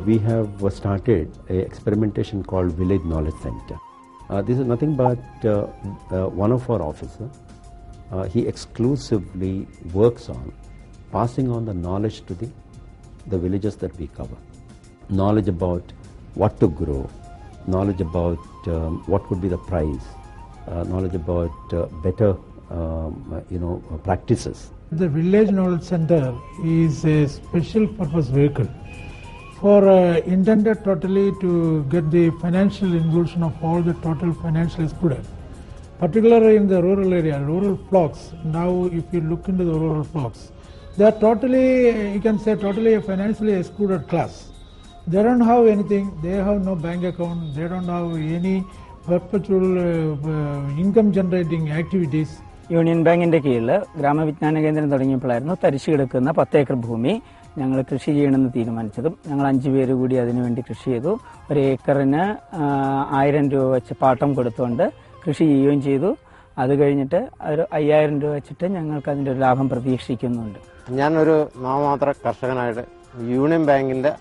we have started an experimentation called Village Knowledge Center. This is nothing but one of our officers. He exclusively works on passing on the knowledge to the villages that we cover. Knowledge about what to grow, knowledge about what would be the price, knowledge about better practices. The Village Knowledge Center is a special purpose vehicle for intended totally to get the financial inclusion of all the total financial students, particularly in the rural area, rural flocks. Now if you look into the rural flocks, they are totally, you can say totally a financially excluded class. They don't have anything, they have no bank account, they don't have any perpetual income generating activities. Union ബാങ്കിന്റെ കീഴിൽ ഗ്രാമവിജ്ഞാന കേന്ദ്രം തുടങ്ങിയപ്പോഴായിരുന്നു തരിശു കിടക്കുന്ന 10 acre ഭൂമി ഞങ്ങൾ കൃഷി ചെയ്യണമെന്ന് തീരുമാനിച്ചതും ഞങ്ങൾ 5 പേര് കൂടി അതിനുവേണ്ടി കൃഷി ചെയ്തു. ഒരു ഏക്കറിന് 1000 രൂപ വെച്ച് പാട്ടം കൊടുത്തുകൊണ്ട് കൃഷി ചെയ്യുകയും ചെയ്തു. അത് കഴിഞ്ഞിട്ട് ഒരു 5000 രൂപ വെച്ചിട്ട് ഞങ്ങൾക്ക് അതിന്റെ ഒരു ലാഭം പ്രതീക്ഷിക്കുന്നുണ്ട്. ഞാനൊരു നാമമാത്ര കർഷകനായിട്ട് യൂണിയൻ ബാങ്കിന്റെ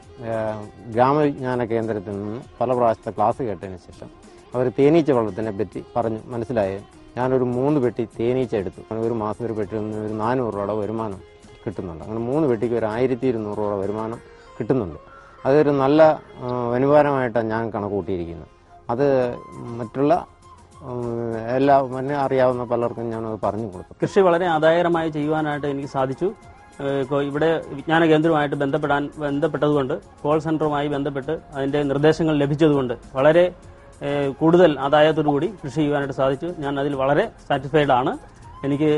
ഗ്രാമവിജ്ഞാന കേന്ദ്രത്തിൽ നിന്ന് പല പ്രാവശ്യത്തെ ക്ലാസ് കേട്ടതിന് ശേഷം അവർ തേനീച്ച വളർത്തിനെ പറ്റി പറഞ്ഞു മനസ്സിലായി. ഞാനൊരു 3 പെട്ടി തേനീച്ച എടുത്തു. ഒരു മാസം ഒരു പെട്ടിയിൽ നിന്ന് ഒരു 400 രൂപയുടെ വരുമാനം കിട്ടുന്നുണ്ട്. അങ്ങനെ 3 പെട്ടിക്ക് ഒരു 1200 രൂപ വരുമാനം കിട്ടുന്നുണ്ട്. അതൊരു നല്ല വരുമാനമായിട്ടാണ് ഞാൻ കണക്കൂട്ടിയിരിക്കുന്നത്. അത് മറ്റുള്ള എന്നെ അറിയാവുന്ന പലർക്കും ഞാനത് പറഞ്ഞു കൊടുത്തു. കൃഷി വളരെ ആദായകരമായി ചെയ്യുവാനായിട്ട് എനിക്ക് സാധിച്ചു. ഇവിടെ വിജ്ഞാന കേന്ദ്രവുമായിട്ട് ബന്ധപ്പെട്ടതുകൊണ്ട് കോൾ സെന്ററുമായി ബന്ധപ്പെട്ട് അതിന്റെ നിർദ്ദേശങ്ങൾ ലഭിച്ചതുകൊണ്ട് വളരെ കൂടുതൽ ആദായത്തോടുകൂടി കൃഷി ചെയ്യുവാനായിട്ട് സാധിച്ചു. ഞാൻ അതിൽ വളരെ സാറ്റിസ്ഫൈഡ് ആണ്. എനിക്ക്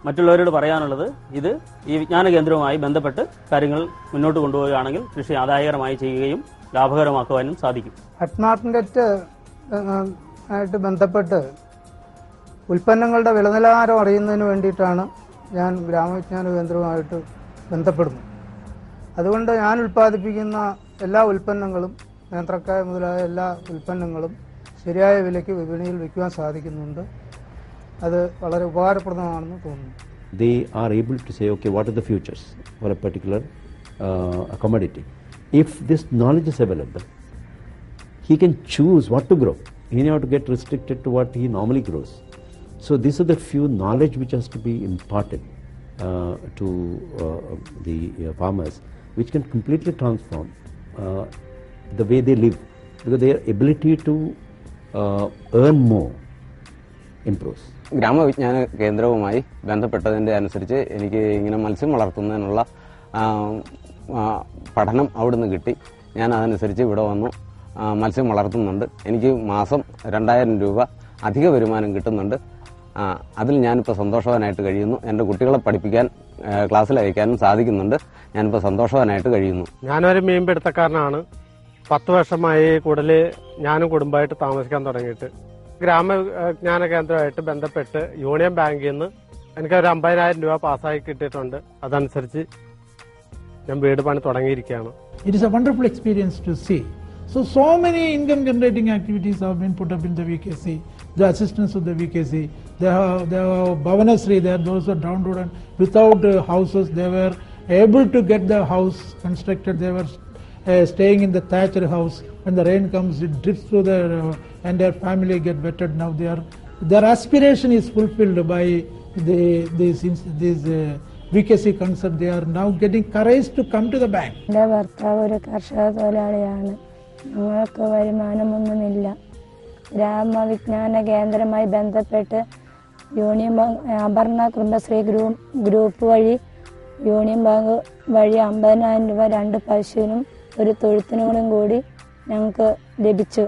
മറ്റുള്ളവരോട് പറയാനുള്ളത് ഈ വിജ്ഞാന കേന്ദ്രവുമായി ബന്ധപ്പെട്ട് കാര്യങ്ങൾ മുന്നോട്ട് കൊണ്ടുപോവുകയാണെങ്കിൽ കൃഷി ആദായകരമായി ചെയ്യുകയും ലാഭകരമാക്കുവാനും സാധിക്കും. അറ്റ്മാർക്കറ്റ് ആയിട്ട് ബന്ധപ്പെട്ട് ഉൽപ്പന്നങ്ങളുടെ വിലനിലവാരം അറിയുന്നതിന് വേണ്ടിയിട്ടാണ് ഞാൻ ഗ്രാമവിജ്ഞാന കേന്ദ്രവുമായിട്ട് ബന്ധപ്പെടുന്നത്. അതുകൊണ്ട് ഞാൻ ഉൽപ്പാദിപ്പിക്കുന്ന എല്ലാ ഉൽപ്പന്നങ്ങളും നേന്ത്രക്കായ മുതലായ എല്ലാ ഉൽപ്പന്നങ്ങളും ശരിയായ വിലയ്ക്ക് വിപണിയിൽ വിൽക്കുവാൻ സാധിക്കുന്നുണ്ട്. അത് വളരെ ഉപകാരപ്രദമാണെന്ന് തോന്നുന്നു. They are able to say, okay, what are the futures for a particular commodity. If this knowledge is available, he can choose what to grow. He need not to get restricted to what he normally grows. So these are the few knowledge which has to be imparted to the farmers, which can completely transform the way they live, because their ability to earn more improves. ഗ്രാമവിജ്ഞാന കേന്ദ്രവുമായി ബന്ധപ്പെട്ടതിൻ്റെ അനുസരിച്ച് എനിക്ക് ഇങ്ങനെ മത്സ്യം വളർത്തുന്നതിനുള്ള പഠനം അവിടുന്ന് കിട്ടി. ഞാൻ അതനുസരിച്ച് ഇവിടെ വന്നു മത്സ്യം വളർത്തുന്നുണ്ട്. എനിക്ക് മാസം 2000 രൂപ അധിക വരുമാനം കിട്ടുന്നുണ്ട്. അതിൽ ഞാനിപ്പോൾ സന്തോഷവാനായിട്ട് കഴിയുന്നു. എൻ്റെ കുട്ടികളെ പഠിപ്പിക്കാൻ ക്ലാസ്സിൽ അയക്കാനും സാധിക്കുന്നുണ്ട്. ഞാനിപ്പോൾ സന്തോഷവാനായിട്ട് കഴിയുന്നു. ഞാനൊരു മീൻപിടുത്തക്കാരനാണ്. 10 വർഷമായി കൂടുതൽ ഞാനും കുടുംബമായിട്ട് താമസിക്കാൻ തുടങ്ങിയിട്ട്. ഗ്രാമവിജ്ഞാന കേന്ദ്രമായിട്ട് ബന്ധപ്പെട്ട് യൂണിയൻ ബാങ്കിൽ നിന്ന് എനിക്കൊരു 50,000 രൂപ പാസ്സായി കിട്ടിയിട്ടുണ്ട്. അതനുസരിച്ച് ഞാൻ വീട് പണി തുടങ്ങിയിരിക്കുകയാണ്. It is a wonderful experience to see. So many income generating activities have been put up in the VKC. The assistance of the VKC. They have Bhavanasri, they are those who are downtrodden without houses. They were able to get the house constructed. They were staying in the thatched house. When the rain comes, it drips through and their family get wetted. Now their aspiration is fulfilled by this VKC concept. They are now getting courage to come to the bank. ഞങ്ങൾക്ക് വരുമാനമൊന്നുമില്ല. ഗ്രാമവിജ്ഞാന കേന്ദ്രവുമായി ബന്ധപ്പെട്ട് union bank Aparna Kudumbashree group വഴി union bank വഴി 50,000 രൂപ 2 പശുവിനും ഒരു തൊഴുത്തിനും കൂടി ഞങ്ങൾക്ക് ലഭിച്ചു.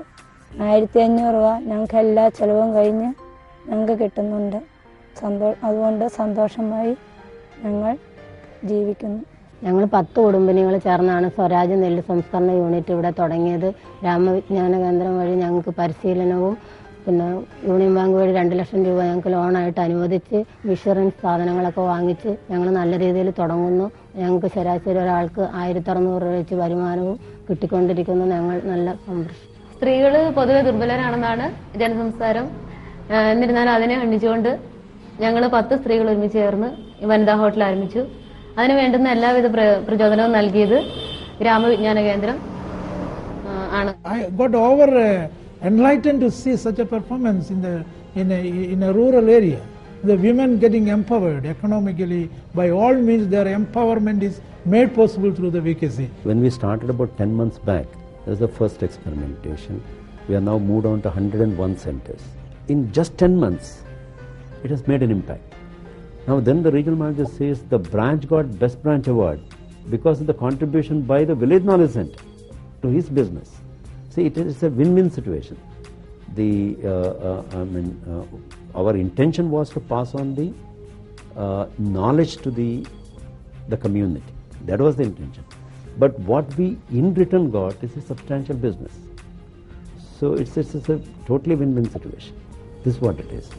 1500 രൂപ ഞങ്ങൾക്ക് എല്ലാ ചെലവും കഴിഞ്ഞ് ഞങ്ങൾക്ക് കിട്ടുന്നുണ്ട്. അതുകൊണ്ട് സന്തോഷമായി ഞങ്ങൾ ജീവിക്കുന്നു. ഞങ്ങൾ 10 കുടുംബിനികൾ ചേർന്നാണ് സ്വരാജ് നെല്ല് സംസ്കരണ യൂണിറ്റ് ഇവിടെ തുടങ്ങിയത്. ഗ്രാമവിജ്ഞാന കേന്ദ്രം വഴി ഞങ്ങൾക്ക് പരിശീലനവും പിന്നെ യൂണിയൻ ബാങ്ക് വഴി 2 ലക്ഷം രൂപ ഞങ്ങൾക്ക് ലോണായിട്ട് അനുവദിച്ച് ഇൻഷുറൻസ് സാധനങ്ങളൊക്കെ വാങ്ങിച്ച് ഞങ്ങൾ നല്ല രീതിയിൽ തുടങ്ങുന്നു. ഞങ്ങൾക്ക് ശരാശരി ഒരാൾക്ക് 1600 രൂപ വെച്ച് വരുമാനവും കിട്ടിക്കൊണ്ടിരിക്കുന്നു. ഞങ്ങൾ നല്ല സംരക്ഷണം. സ്ത്രീകൾ പൊതുവെ ദുർബലരാണെന്നാണ് ജനസംസാരം. എന്നിരുന്നാലും അതിനെ ഖണ്ഡിച്ചുകൊണ്ട് ഞങ്ങൾ 10 സ്ത്രീകൾ ഒരുമിച്ച് ചേർന്ന് വനിതാ ഹോട്ടൽ ആരംഭിച്ചു. അതിനു വേണ്ടുന്ന എല്ലാവിധ പ്രചോദനവും നൽകിയത് ഗ്രാമവിജ്ഞാന കേന്ദ്രം ആണ്. I got over enlightened to see such a performance in a rural area. The women getting empowered economically. By all means, their empowerment is made possible through the VKC. When we started about 10 months back, that was the first experimentation. We are now moved on to 101 centers. In just 10 months, it has made an impact. Now then the regional manager says the branch got Best Branch Award because of the contribution by the Village Knowledge Center to his business. See, it is a win-win situation. Our intention was to pass on the knowledge to the community. That was the intention. But what we in return got is a substantial business. So it's a totally win-win situation. This is what it is.